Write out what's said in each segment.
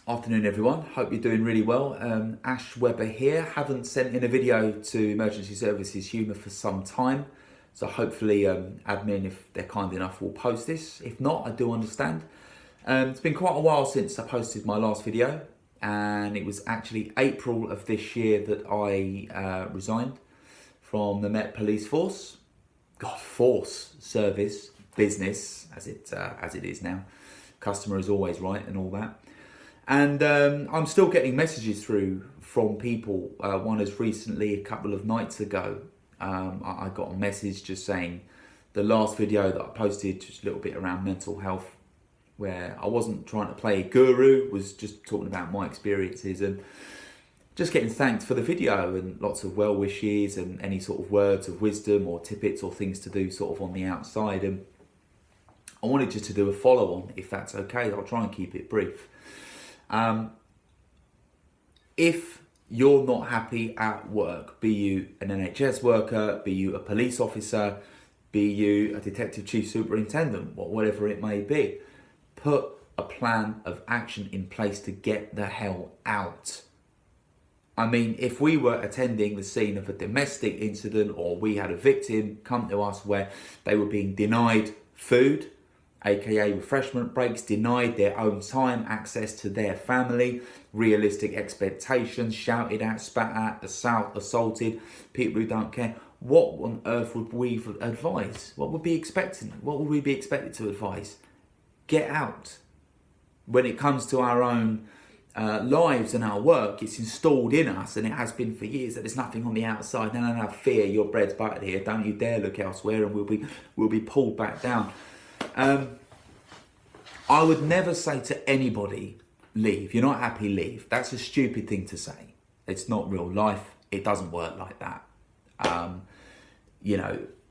Afternoon everyone, hope you're doing really well. Ash Webber here. Haven't sent in a video to Emergency Services Humour for some time, so hopefully admin, if they're kind enough, will post this. If not, I do understand. It's been quite a while since I posted my last video, and it was actually April of this year that I resigned from the Met Police Force. Force, service, business, as it is now. Customer is always right and all that. And I'm still getting messages through from people. One as recently, a couple of nights ago, I got a message just saying the last video that I posted, just a little bit around mental health, where I wasn't trying to play a guru, was just talking about my experiences and just getting thanked for the video and lots of well wishes and any sort of words of wisdom or tippets or things to do sort of on the outside. And I wanted just to do a follow on, if that's okay. I'll try and keep it brief. If you're not happy at work, be you an NHS worker, be you a police officer, be you a detective chief superintendent, whatever it may be, put a plan of action in place to get the hell out. I mean, if we were attending the scene of a domestic incident or we had a victim come to us where they were being denied food, aka refreshment breaks, denied their own time, access to their family, realistic expectations, shouted at, spat at, assaulted, people who don't care, what on earth would we advise? What would we be expected to advise? Get out. When it comes to our own lives and our work, it's installed in us, and it has been for years, that there's nothing on the outside. No, fear, your bread's buttered here, don't you dare look elsewhere, and we'll be pulled back down. I would never say to anybody, leave. You're not happy, leave. That's a stupid thing to say. It's not real life. It doesn't work like that.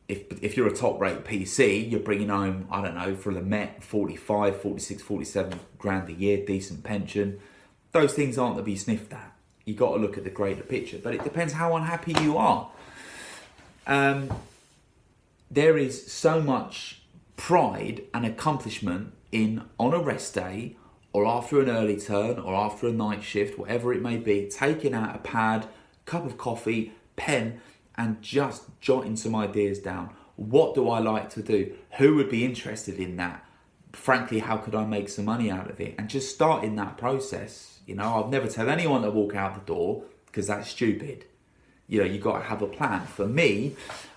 If you're a top rate PC, you're bringing home, I don't know, for the Met, 45, 46, 47 grand a year, decent pension. Those things aren't to be sniffed at. You got to look at the greater picture, but it depends how unhappy you are. There is so much pride and accomplishment in, on a rest day or after an early turn or after a night shift, whatever it may be, taking out a pad, cup of coffee, pen, and just jotting some ideas down. What do I like to do? Who would be interested in that? Frankly, how could I make some money out of it? And just starting that process. I'd never tell anyone to walk out the door, because that's stupid. You've got to have a plan. For me,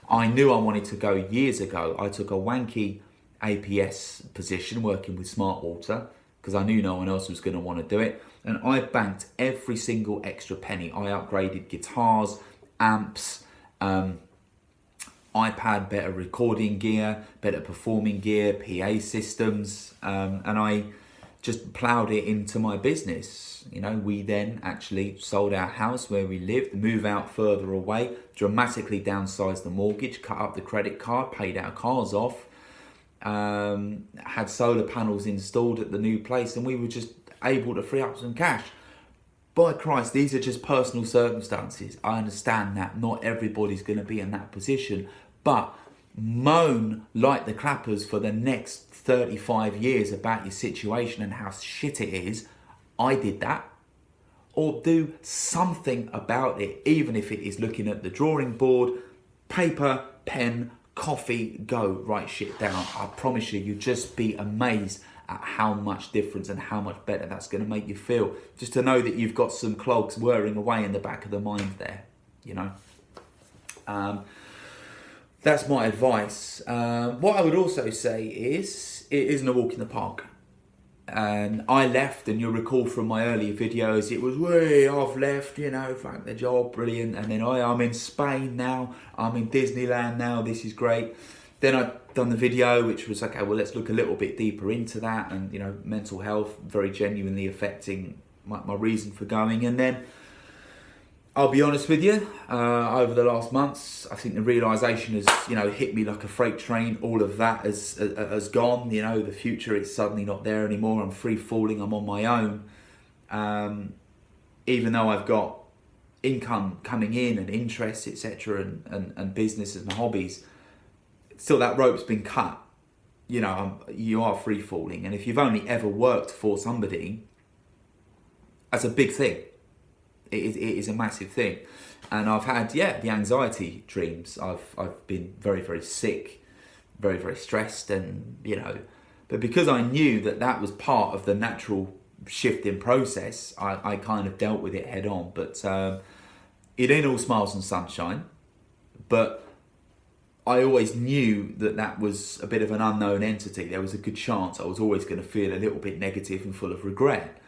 I knew I wanted to go years ago. I took a wanky APS position working with Smart Water because I knew no one else was going to want to do it, and I banked every single extra penny. I upgraded guitars, amps, iPad, better recording gear, better performing gear, PA systems, and I just ploughed it into my business. We then actually sold our house where we lived, moved out further away, dramatically downsized the mortgage, cut up the credit card, paid our cars off, had solar panels installed at the new place, and we were just able to free up some cash. By Christ, these are just personal circumstances. I understand that not everybody's going to be in that position, but moan like the clappers for the next 35 years about your situation and how shit it is. I did that. Or do something about it, even if it is looking at the drawing board, paper, pen, coffee, go, write shit down. I promise you, you'll just be amazed at how much difference and how much better that's going to make you feel. Just to know that you've got some clogs whirring away in the back of the mind there, That's my advice. What I would also say is, it isn't a walk in the park. And I left, and you'll recall from my earlier videos, it was, I've left, fuck the job, brilliant. And then I'm in Spain now, I'm in Disneyland now, this is great. Then I'd done the video, which was, okay, well, let's look a little bit deeper into that. And, mental health very genuinely affecting my reason for going. And then, I'll be honest with you, over the last months, I think the realisation has, hit me like a freight train. All of that has gone. The future is suddenly not there anymore. I'm free falling. I'm on my own. Even though I've got income coming in and interests, etc., and business and hobbies, still that rope's been cut. You are free falling. And if you've only ever worked for somebody, That's a big thing. It is a massive thing. And I've had, the anxiety dreams. I've been very, very sick, very, very stressed, and, but because I knew that was part of the natural shifting process, I kind of dealt with it head on. But it ain't all smiles and sunshine. But I always knew that was a bit of an unknown entity. There was a good chance I was always going to feel a little bit negative and full of regret.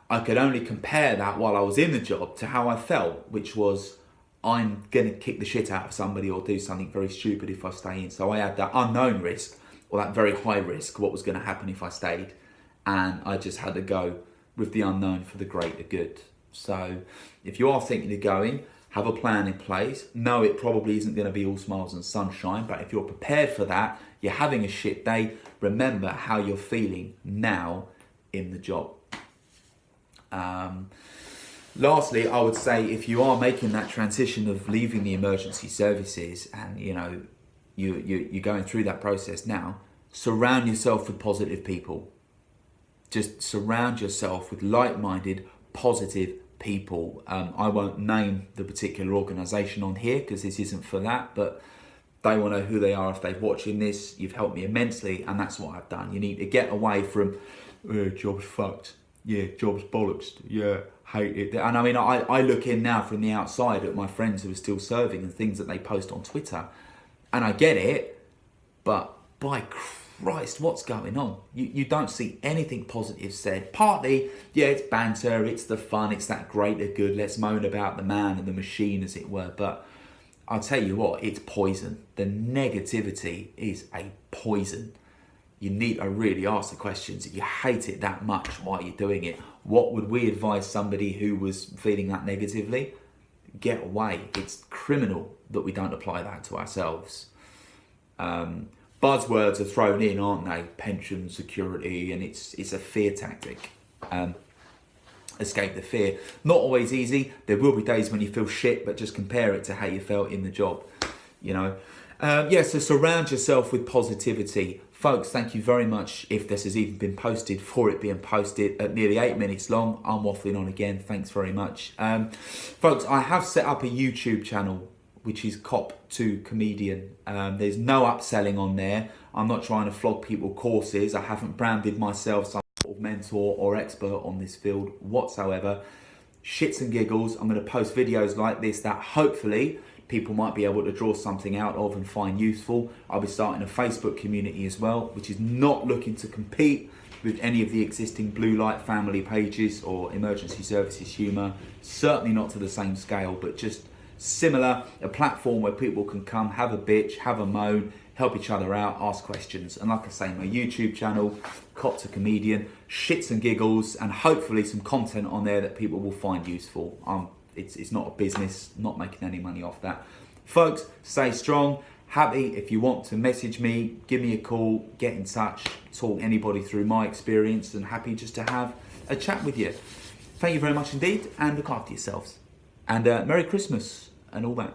I could only compare that while I was in the job to how I felt, which was, I'm going to kick the shit out of somebody or do something very stupid if I stay in. So I had that unknown risk, or that very high risk, what was going to happen if I stayed. And I just had to go with the unknown for the greater good. So if you are thinking of going, have a plan in place. No, it probably isn't going to be all smiles and sunshine, but if you're prepared for that, you're having a shit day, remember how you're feeling now in the job. Lastly, I would say if you are making that transition of leaving the emergency services and you're going through that process now, surround yourself with positive people. Just surround yourself with like-minded, positive people. I won't name the particular organisation on here because this isn't for that, but they will know who they are if they're watching this. You've helped me immensely, and that's what I've done. You need to get away from, job's fucked. Yeah, job's bollocks. Yeah, hate it. And I mean, I look in now from the outside at my friends who are still serving and things that they post on Twitter, and I get it, but by Christ, what's going on? You don't see anything positive said. Partly, it's banter, it's the fun, it's that greater good, let's moan about the man and the machine, as it were. But I'll tell you what, it's poison. The negativity is a poison. You need to really ask the questions. If you hate it that much, why are you doing it? What would we advise somebody who was feeling that negatively? Get away. It's criminal that we don't apply that to ourselves. Buzzwords are thrown in, aren't they? Pension, security, and it's a fear tactic. Escape the fear. Not always easy. There will be days when you feel shit, but just compare it to how you felt in the job. So surround yourself with positivity. Folks, thank you very much if this has even been posted, for it being posted at nearly 8 minutes long. I'm waffling on again. Thanks very much. Folks, I have set up a YouTube channel, which is Cop to Comedian. There's no upselling on there. I'm not trying to flog people courses. I haven't branded myself some sort of mentor or expert on this field whatsoever. Shits and giggles. I'm going to post videos like this that hopefully people might be able to draw something out of and find useful. I'll be starting a Facebook community as well, which is not looking to compete with any of the existing Blue Light family pages or emergency services humour. Certainly not to the same scale, but just similar, a platform where people can come, have a bitch, have a moan, help each other out, ask questions. And like I say, my YouTube channel, Cop to Comedian, shits and giggles, and hopefully some content on there that people will find useful. It's not a business, not making any money off that. Folks, stay strong. Happy if you want to message me, give me a call, get in touch, talk anybody through my experience, and happy just to have a chat with you. Thank you very much indeed, and look after yourselves. And Merry Christmas and all that.